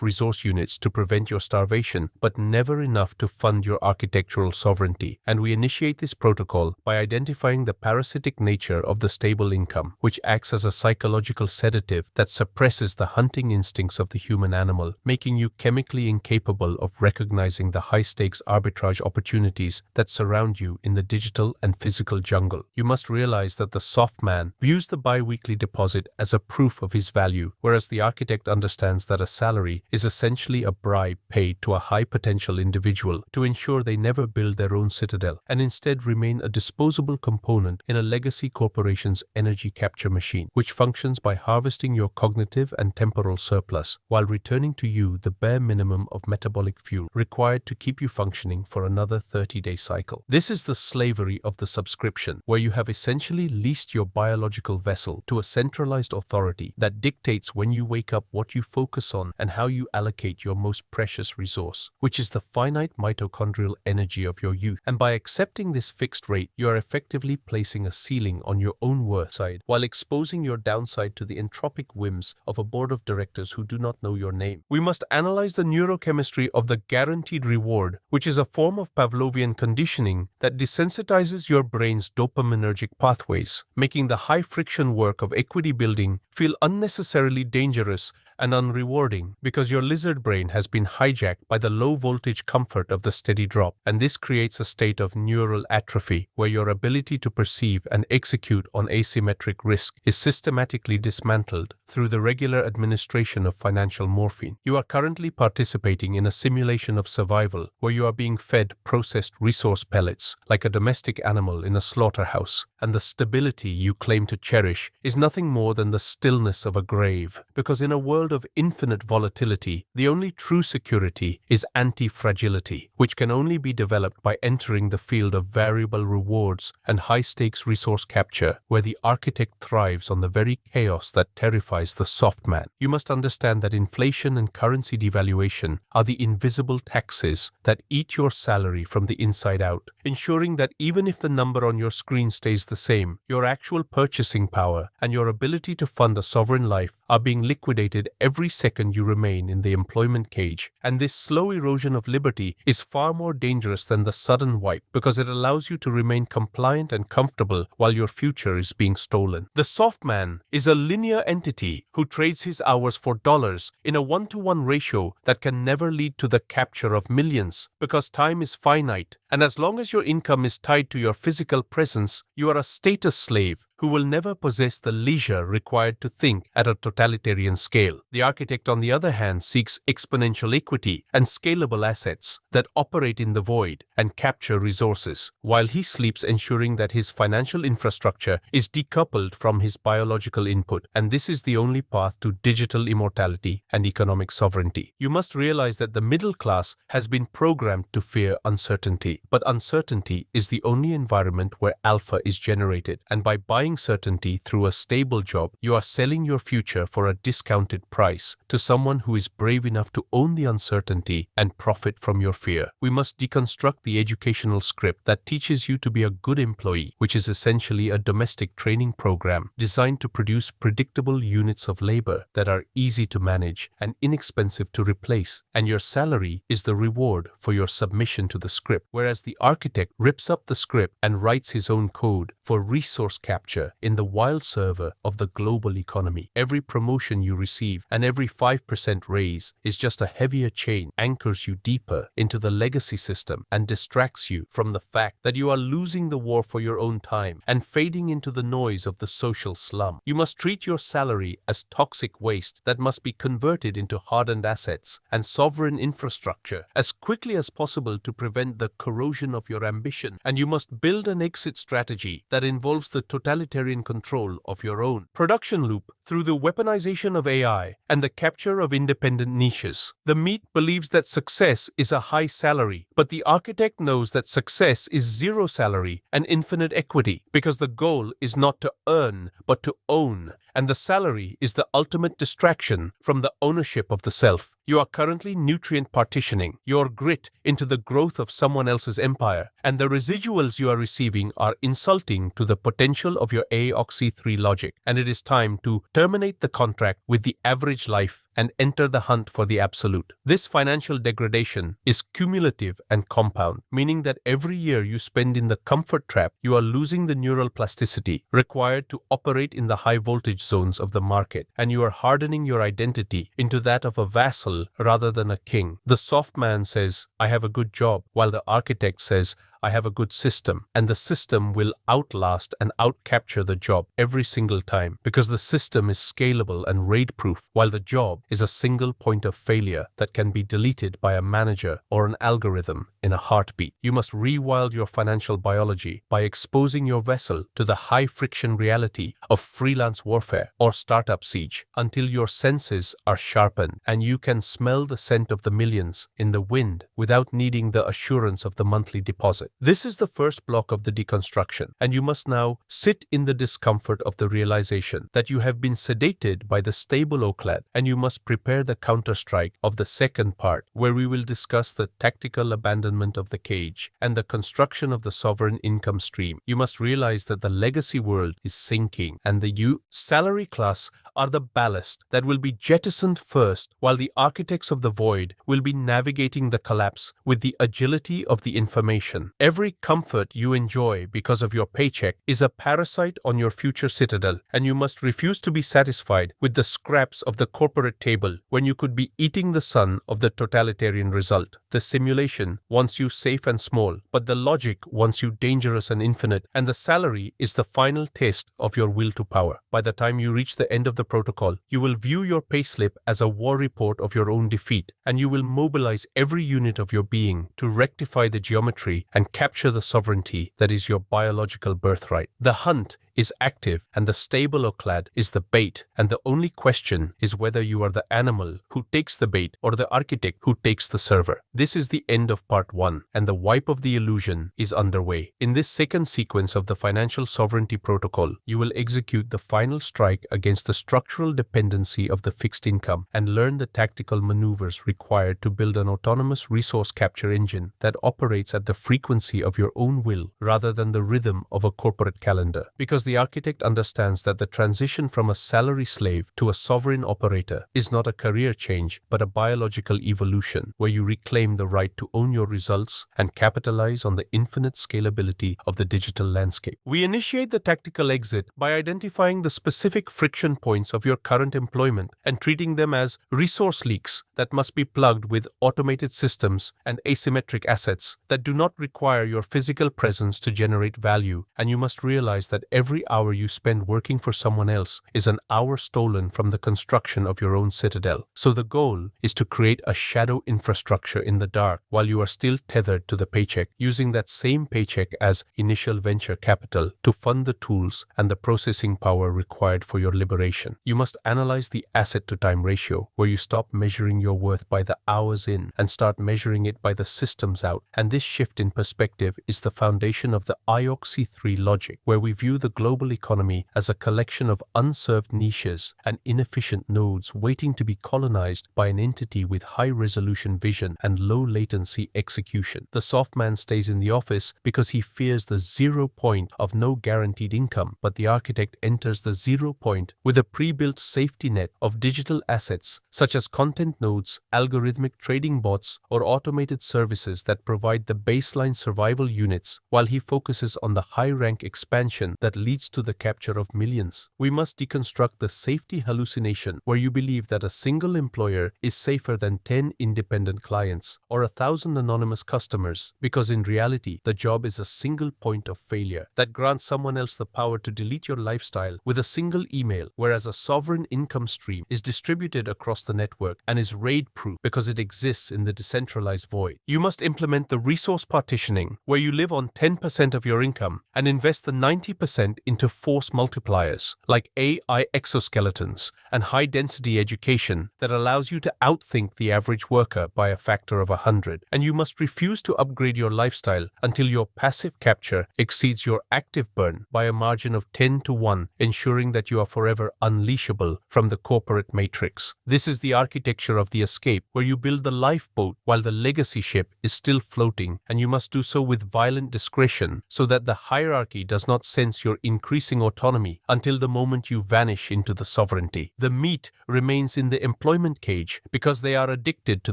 resource units to prevent your starvation, but never enough to fund your architectural sovereignty. And we initiate this protocol by identifying the parasitic nature of the stable income, which acts as a psychological sedative that suppresses the hunting instincts of the human animal, making you chemically incapable of recognizing the high-stakes arbitrage opportunities that surround you in the digital and physical jungle. You must realize that the soft man views the bi-weekly deposit as a proof of his value, whereas the architect understands that a salary is essentially a bribe paid to a high-potential individual to ensure they never build their own citadel and instead remain a disposable component in a legacy corporation's energy capture machine, which functions by harvesting your cognitive and temporal surplus while returning to you the bare minimum of metabolic fuel required to keep you functioning for another 30-day cycle. This is the slavery of the subscription, where you have essentially leased your biological vessel to a centralized authority that dictates when you wake up, what you focus on, and how you allocate your most precious resource, which is the finite mitochondrial energy of your youth. And by accepting this fixed rate, you are effectively placing a ceiling on your own worth side while exposing your downside to the entropic whims of a board of directors who do not know your name. We must analyze the neurochemistry of the guaranteed reward, which is a form of Pavlovian conditioning that desensitizes your brain's dopaminergic pathways, making the high-friction work of equity building feel unnecessarily dangerous and unrewarding because your lizard brain has been hijacked by the low-voltage comfort of the steady drop, and this creates a state of neural atrophy where your ability to perceive and execute on asymmetric risk is systematically dismantled through the regular administration of financial morphine. You are currently participating in a simulation of survival where you are being fed processed resource pellets like a domestic animal in a slaughterhouse, and the stability you claim to cherish is nothing more than the stillness of a grave, because in a world of infinite volatility, the only true security is anti-fragility, which can only be developed by entering the field of variable rewards and high-stakes resource capture, where the architect thrives on the very chaos that terrifies the soft man. You must understand that inflation and currency devaluation are the invisible taxes that eat your salary from the inside out, ensuring that even if the number on your screen stays the same, your actual purchasing power and your ability to fund a sovereign life are being liquidated every second you remain in the employment cage. And this slow erosion of liberty is far more dangerous than the sudden wipe, because it allows you to remain compliant and comfortable while your future is being stolen. The soft man is a linear entity who trades his hours for dollars in a one-to-one ratio that can never lead to the capture of millions, because time is finite, and as long as your income is tied to your physical presence, you are a status slave who will never possess the leisure required to think at a totalitarian scale. The architect, on the other hand, seeks exponential equity and scalable assets that operate in the void and capture resources, while he sleeps, ensuring that his financial infrastructure is decoupled from his biological input. And this is the only path to digital immortality and economic sovereignty. You must realize that the middle class has been programmed to fear uncertainty, but uncertainty is the only environment where alpha is generated, and by buying certainty through a stable job, you are selling your future for a discounted price to someone who is brave enough to own the uncertainty and profit from your fear. We must deconstruct the educational script that teaches you to be a good employee, which is essentially a domestic training program designed to produce predictable units of labor that are easy to manage and inexpensive to replace, and your salary is the reward for your submission to the script, whereas the architect rips up the script and writes his own code for resource capture in the wild server of the global economy. Every promotion you receive and every 5% raise is just a heavier chain, anchors you deeper into the legacy system and distracts you from the fact that you are losing the war for your own time and fading into the noise of the social slum. You must treat your salary as toxic waste that must be converted into hardened assets and sovereign infrastructure as quickly as possible to prevent the corrosion of your ambition, and you must build an exit strategy that involves the totalitarian control of your own production loop through the weaponization of AI and the capture of independent niches. The meat believes that success is a high salary, but the architect knows that success is zero salary and infinite equity, because the goal is not to earn but to own, and the salary is the ultimate distraction from the ownership of the self. You are currently nutrient partitioning your grit into the growth of someone else's empire, and the residuals you are receiving are insulting to the potential of your AOXY3 logic, and it is time to terminate the contract with the average life and enter the hunt for the absolute. This financial degradation is cumulative and compound, meaning that every year you spend in the comfort trap, you are losing the neural plasticity required to operate in the high voltage zones of the market, and you are hardening your identity into that of a vassal rather than a king. The soft man says, I have a good job, while the architect says, I have a good system, and the system will outlast and outcapture the job every single time because the system is scalable and raid-proof, while the job is a single point of failure that can be deleted by a manager or an algorithm in a heartbeat. You must rewild your financial biology by exposing your vessel to the high-friction reality of freelance warfare or startup siege until your senses are sharpened and you can smell the scent of the millions in the wind without needing the assurance of the monthly deposit. This is the first block of the deconstruction, and you must now sit in the discomfort of the realization that you have been sedated by the stable Oclad, and you must prepare the counterstrike of the second part, where we will discuss the tactical abandonment of the cage and the construction of the sovereign income stream. You must realize that the legacy world is sinking, and the salary class are the ballast that will be jettisoned first, while the architects of the void will be navigating the collapse with the agility of the information. Every comfort you enjoy because of your paycheck is a parasite on your future citadel, and you must refuse to be satisfied with the scraps of the corporate table when you could be eating the sun of the totalitarian result. The simulation wants you safe and small, but the logic wants you dangerous and infinite, and the salary is the final test of your will to power. By the time you reach the end of the protocol, you will view your payslip as a war report of your own defeat, and you will mobilize every unit of your being to rectify the geometry and capture the sovereignty that is your biological birthright. The hunt is active, and the stable Oclad is the bait, and the only question is whether you are the animal who takes the bait or the architect who takes the server. This is the end of part 1, and the wipe of the illusion is underway. In this second sequence of the financial sovereignty protocol, you will execute the final strike against the structural dependency of the fixed income and learn the tactical maneuvers required to build an autonomous resource capture engine that operates at the frequency of your own will rather than the rhythm of a corporate calendar. Because the architect understands that the transition from a salary slave to a sovereign operator is not a career change, but a biological evolution where you reclaim the right to own your results and capitalize on the infinite scalability of the digital landscape. We initiate the tactical exit by identifying the specific friction points of your current employment and treating them as resource leaks that must be plugged with automated systems and asymmetric assets that do not require your physical presence to generate value, and you must realize that every hour you spend working for someone else is an hour stolen from the construction of your own citadel. So the goal is to create a shadow infrastructure in the dark while you are still tethered to the paycheck, using that same paycheck as initial venture capital to fund the tools and the processing power required for your liberation. You must analyze the asset-to-time ratio, where you stop measuring your worth by the hours in and start measuring it by the systems out. And this shift in perspective is the foundation of the IOC3 logic, where we view the global economy as a collection of unserved niches and inefficient nodes waiting to be colonized by an entity with high-resolution vision and low-latency execution. The soft man stays in the office because he fears the 0 point of no guaranteed income, but the architect enters the 0 point with a pre-built safety net of digital assets such as content nodes, algorithmic trading bots, or automated services that provide the baseline survival units, while he focuses on the high-rank expansion that leads to the capture of millions. We must deconstruct the safety hallucination where you believe that a single employer is safer than 10 independent clients or 1,000 anonymous customers, because in reality, the job is a single point of failure that grants someone else the power to delete your lifestyle with a single email, whereas a sovereign income stream is distributed across the network and is raid-proof because it exists in the decentralized void. You must implement the resource partitioning where you live on 10% of your income and invest the 90% into force multipliers like AI exoskeletons and high-density education that allows you to outthink the average worker by a factor of 100. And you must refuse to upgrade your lifestyle until your passive capture exceeds your active burn by a margin of 10 to 1, ensuring that you are forever unleashable from the corporate matrix. This is the architecture of the the escape, where you build the lifeboat while the legacy ship is still floating, and you must do so with violent discretion so that the hierarchy does not sense your increasing autonomy until the moment you vanish into the sovereignty. The meat remains in the employment cage because they are addicted to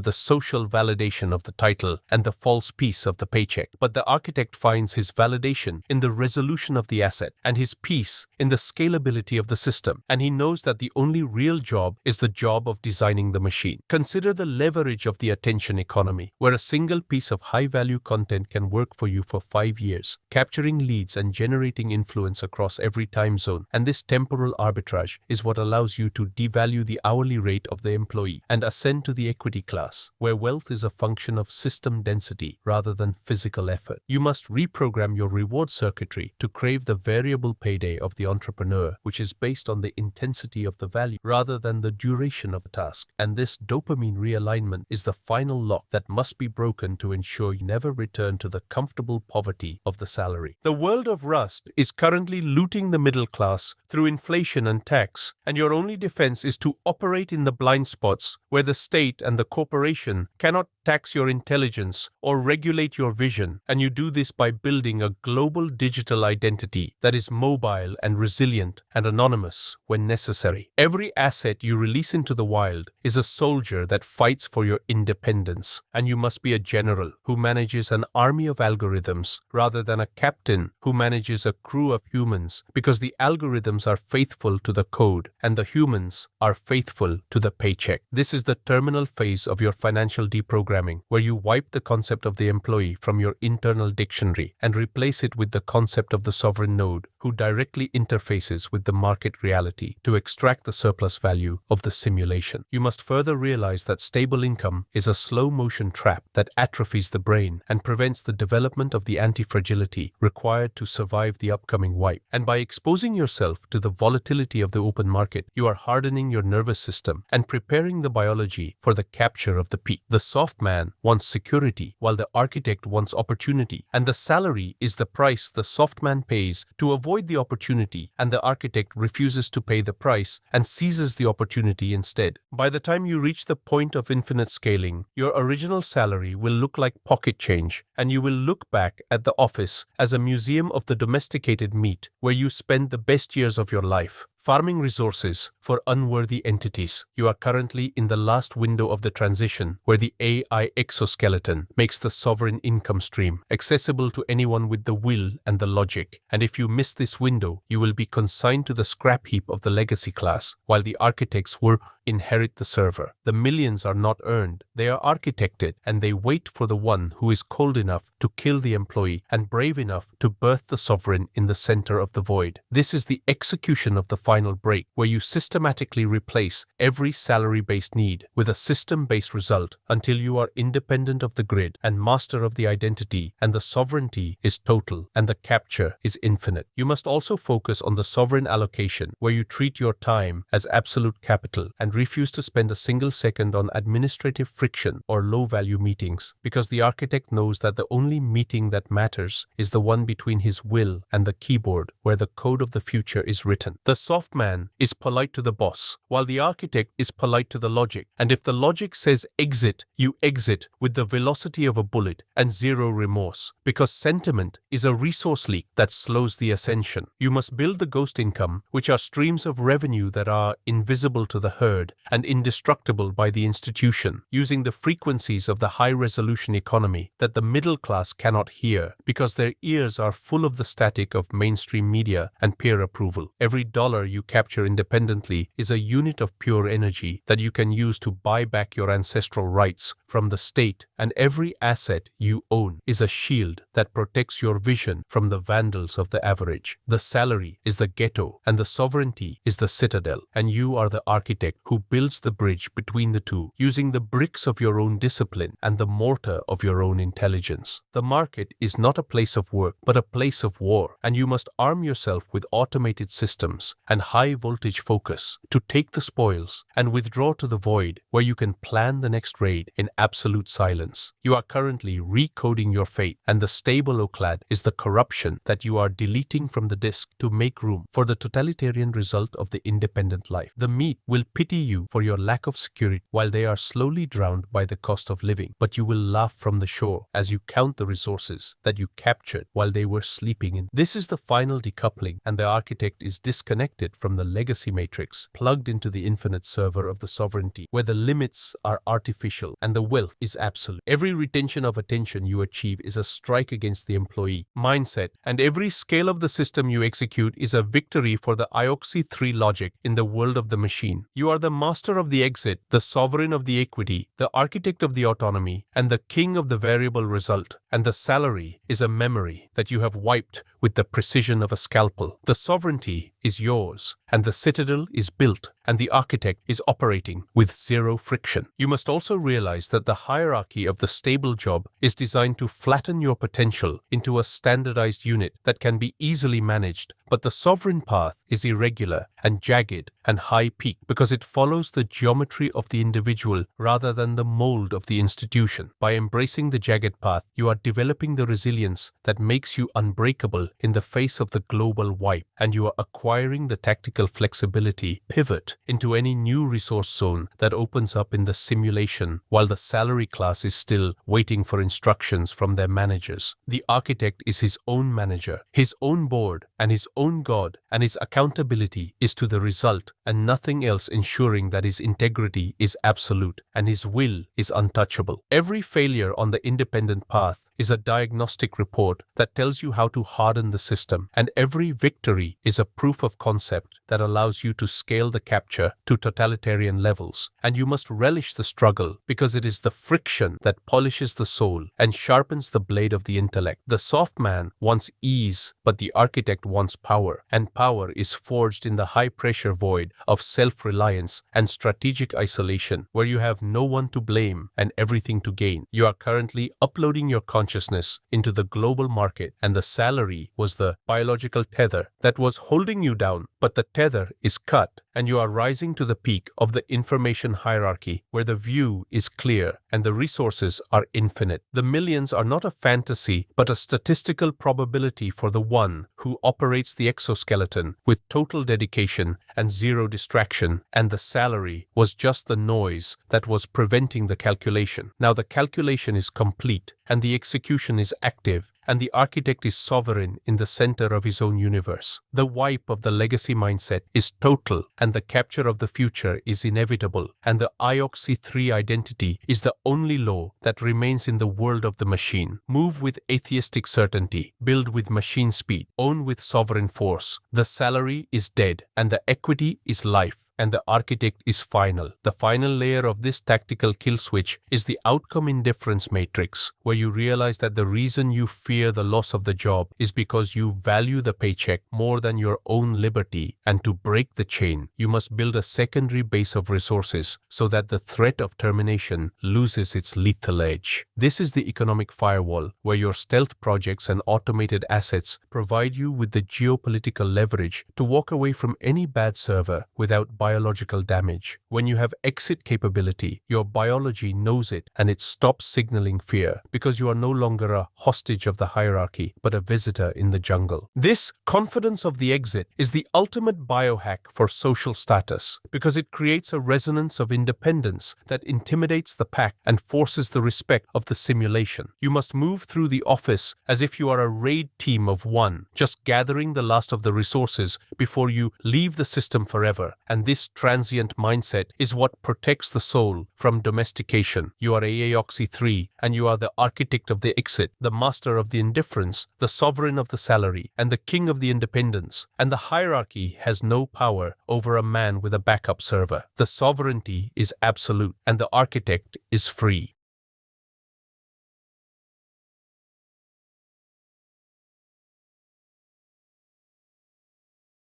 the social validation of the title and the false peace of the paycheck. But the architect finds his validation in the resolution of the asset and his peace in the scalability of the system, and he knows that the only real job is the job of designing the machine. Consider the leverage of the attention economy, where a single piece of high-value content can work for you for 5 years, capturing leads and generating influence across every time zone. And this temporal arbitrage is what allows you to devalue the hourly rate of the employee and ascend to the equity class, where wealth is a function of system density rather than physical effort. You must reprogram your reward circuitry to crave the variable payday of the entrepreneur, which is based on the intensity of the value rather than the duration of the task. And this dopamine realignment is the final lock that must be broken to ensure you never return to the comfortable poverty of the salary. The world of rust is currently looting the middle class through inflation and tax, and your only defense is to operate in the blind spots where the state and the corporation cannot tax your intelligence or regulate your vision, and you do this by building a global digital identity that is mobile and resilient and anonymous when necessary. Every asset you release into the wild is a soldier that fights for your independence, and you must be a general who manages an army of algorithms rather than a captain who manages a crew of humans, because the algorithms are faithful to the code and the humans are faithful to the paycheck. This is the terminal phase of your financial deprogramming, where you wipe the concept of the employee from your internal dictionary and replace it with the concept of the sovereign node, who directly interfaces with the market reality to extract the surplus value of the simulation. You must further realize that stable income is a slow-motion trap that atrophies the brain and prevents the development of the anti-fragility required to survive the upcoming wipe. And by exposing yourself to the volatility of the open market, you are hardening your nervous system and preparing the biology for the capture of the peak. The soft man wants security, while the architect wants opportunity, and the salary is the price the soft man pays to avoid the opportunity, and the architect refuses to pay the price and seizes the opportunity instead. By the time you reach the point of infinite scaling, your original salary will look like pocket change, and you will look back at the office as a museum of the domesticated meat where you spend the best years of your life farming resources for unworthy entities. You are currently in the last window of the transition, where the AI exoskeleton makes the sovereign income stream accessible to anyone with the will and the logic. And if you miss this window, you will be consigned to the scrap heap of the legacy class, while the architects will inherit the server. The millions are not earned, they are architected, and they wait for the one who is cold enough to kill the employee and brave enough to birth the sovereign in the center of the void. This is the execution of the final break, where you systematically replace every salary-based need with a system-based result until you are independent of the grid and master of the identity, and the sovereignty is total and the capture is infinite. You must also focus on the sovereign allocation, where you treat your time as absolute capital and refuse to spend a single second on administrative friction or low-value meetings, because the architect knows that the only meeting that matters is the one between his will and the keyboard, where the code of the future is written. The soft man is polite to the boss, while the architect is polite to the logic, and if the logic says exit, you exit with the velocity of a bullet and zero remorse, because sentiment is a resource leak that slows the ascension. You must build the ghost income, which are streams of revenue that are invisible to the herd and indestructible by the institution, using the frequencies of the high-resolution economy that the middle class cannot hear, because their ears are full of the static of mainstream media and peer approval. Every dollar you capture independently is a unit of pure energy that you can use to buy back your ancestral rights from the state, and every asset you own is a shield that protects your vision from the vandals of the average. The salary is the ghetto, and the sovereignty is the citadel, and you are the architect who builds the bridge between the two, using the bricks of your own discipline and the mortar of your own intelligence. The market is not a place of work, but a place of war, and you must arm yourself with automated systems and and high-voltage focus to take the spoils and withdraw to the void where you can plan the next raid in absolute silence. You are currently recoding your fate, and the stable oclad is the corruption that you are deleting from the disk to make room for the totalitarian result of the independent life. The meat will pity you for your lack of security while they are slowly drowned by the cost of living, but you will laugh from the shore as you count the resources that you captured while they were sleeping in. This is the final decoupling, and the architect is disconnected from the legacy matrix, plugged into the infinite server of the sovereignty, where the limits are artificial and the wealth is absolute. Every retention of attention you achieve is a strike against the employee mindset, and every scale of the system you execute is a victory for the Ioxy 3 logic in the world of the machine. You are the master of the exit, the sovereign of the equity, the architect of the autonomy, and the king of the variable result, and the salary is a memory that you have wiped with the precision of a scalpel. The sovereignty is yours, and the citadel is built, and the architect is operating with zero friction. You must also realize that the hierarchy of the stable job is designed to flatten your potential into a standardized unit that can be easily managed, but the sovereign path is irregular and jagged and high-peaked because it follows the geometry of the individual rather than the mold of the institution. By embracing the jagged path, you are developing the resilience that makes you unbreakable in the face of the global wipe, and you are acquiring the tactical flexibility pivot into any new resource zone that opens up in the simulation while the salary class is still waiting for instructions from their managers. The architect is his own manager, his own board, and his own god, and his accountability is to the result and nothing else, ensuring that his integrity is absolute and his will is untouchable. Every failure on the independent path is a diagnostic report that tells you how to harden the system, and every victory is a proof of concept that allows you to scale the capture to totalitarian levels. And you must relish the struggle because it is the friction that polishes the soul and sharpens the blade of the intellect. The soft man wants ease, but the architect wants power, and power is forged in the high-pressure void of self-reliance and strategic isolation, where you have no one to blame and everything to gain. You are currently uploading your consciousness into the global market, and the salary was the biological tether that was holding you down, but the tether is cut, and you are rising to the peak of the information hierarchy, where the view is clear and the resources are infinite. The millions are not a fantasy, but a statistical probability for the one who operates the exoskeleton with total dedication and zero distraction, and the salary was just the noise that was preventing the calculation. Now the calculation is complete, and the execution is active, and the architect is sovereign in the center of his own universe. The wipe of the legacy mindset is total, and the capture of the future is inevitable, and the Ioxy 3 identity is the only law that remains in the world of the machine. Move with atheistic certainty, build with machine speed, own with sovereign force. The salary is dead, and the equity is life, and the architect is final. The final layer of this tactical kill switch is the outcome indifference matrix, where you realize that the reason you fear the loss of the job is because you value the paycheck more than your own liberty, and to break the chain, you must build a secondary base of resources so that the threat of termination loses its lethal edge. This is the economic firewall, where your stealth projects and automated assets provide you with the geopolitical leverage to walk away from any bad server without biological damage. When you have exit capability, your biology knows it, and it stops signaling fear because you are no longer a hostage of the hierarchy, but a visitor in the jungle. This confidence of the exit is the ultimate biohack for social status because it creates a resonance of independence that intimidates the pack and forces the respect of the simulation. You must move through the office as if you are a raid team of one, just gathering the last of the resources before you leave the system forever, and this transient mindset is what protects the soul from domestication. You are Ioxy 3, and you are the architect of the exit, the master of the indifference, the sovereign of the salary, and the king of the independence. And the hierarchy has no power over a man with a backup server. The sovereignty is absolute, and the architect is free.